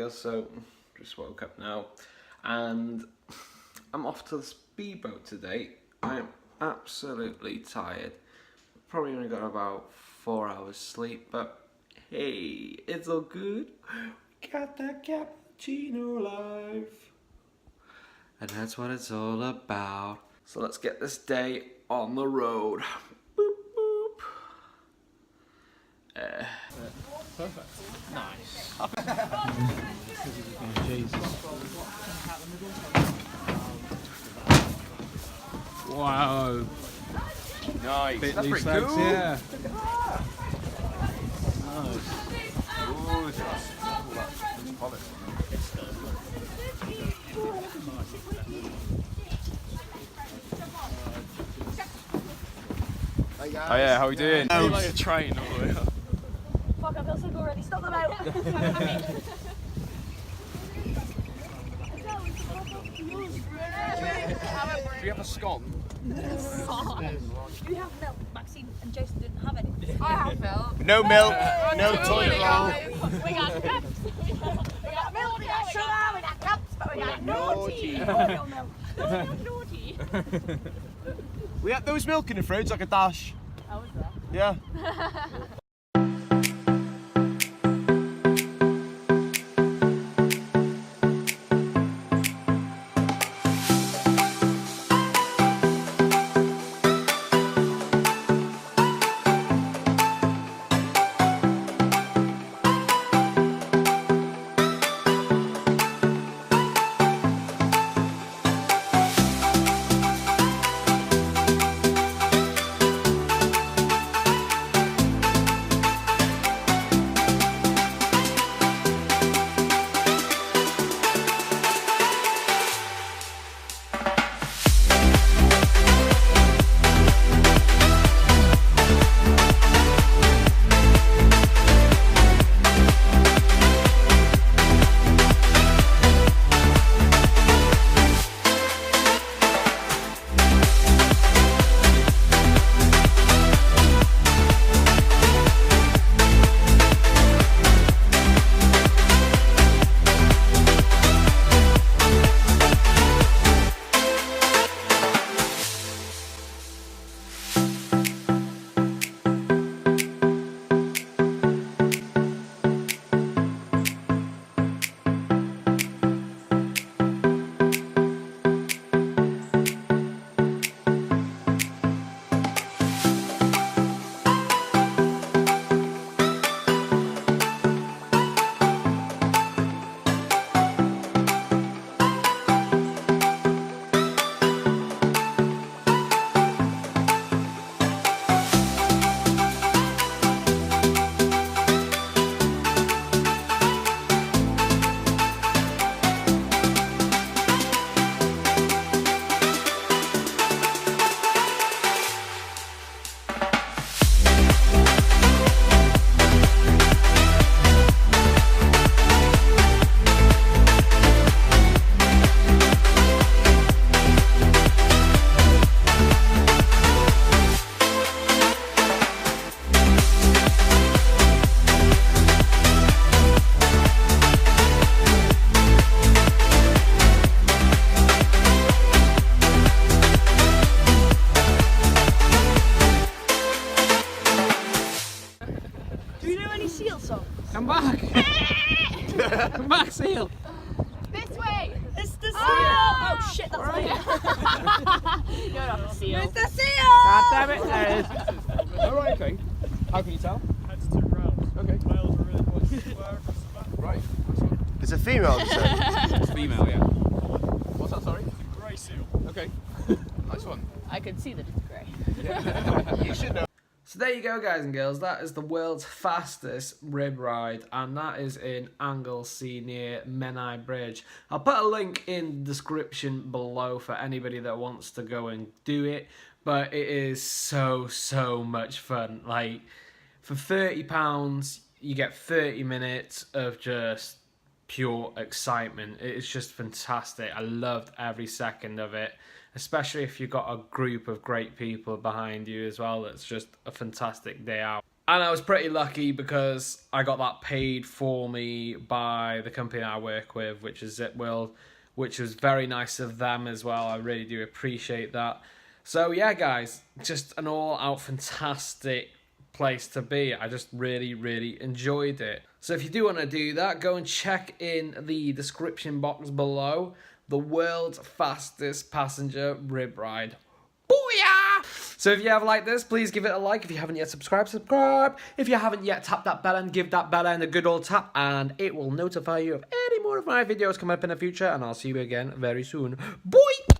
girls, so just woke up now and I'm off to the speedboat today. I'm absolutely tired. Probably only got about 4 hours sleep, but hey, it's all good. We got that cappuccino life. And that's what it's all about. So let's get this day on the road. Boop, boop. Perfect. Nice. Wow. Nice. Bit That's loose pretty legs, cool. yeah. Nice. Ooh, that's polished. Hey guys. Oh yeah, how are we doing? Oh, like a train all the way up. Fuck, I feel sick already. Stop the boat. Do you have a scone? You have milk. Maxine and Jason didn't have any. I have milk. No milk, no toilet roll. We got cups. We got milk, we got sugar, we got cups, but we got naughty. No milk. No naughty. We have those milk in the fridge, like a dash. How was that? Yeah. Come back! Come back, seal! This way. It's the seal. Oh shit, that's me. You're not the seal. It's the seal. God damn it, there it is. Alright, okay. How can you tell? Heads to ground. Okay. Males are really quite square across the back. Right. It's a female, you said? It's female, yeah. What's that, sorry? The grey seal. Okay. Nice one. I can see that it's grey. You should know. So there you go, guys and girls. That is the world's fastest rib ride, and that is in Anglesey near Menai Bridge. I'll put a link in the description below for anybody that wants to go and do it, but it is so much fun. Like, for £30, you get 30 minutes of just pure excitement. It's just fantastic. I loved every second of it, especially if you've got a group of great people behind you as well. It's just a fantastic day out. And I was pretty lucky because I got that paid for me by the company I work with, which is zipworld, which was very nice of them as well. I really do appreciate that. So yeah, guys, just an all-out fantastic place to be. I just really, really enjoyed it. So if you do want to do that, go and check in the description box below. The world's fastest passenger rib ride. Booyah! So if you have liked this, please give it a like. If you haven't yet subscribed, subscribe. If you haven't yet tapped that bell end, give that bell end a good old tap, and it will notify you of any more of my videos coming up in the future, and I'll see you again very soon. Bye!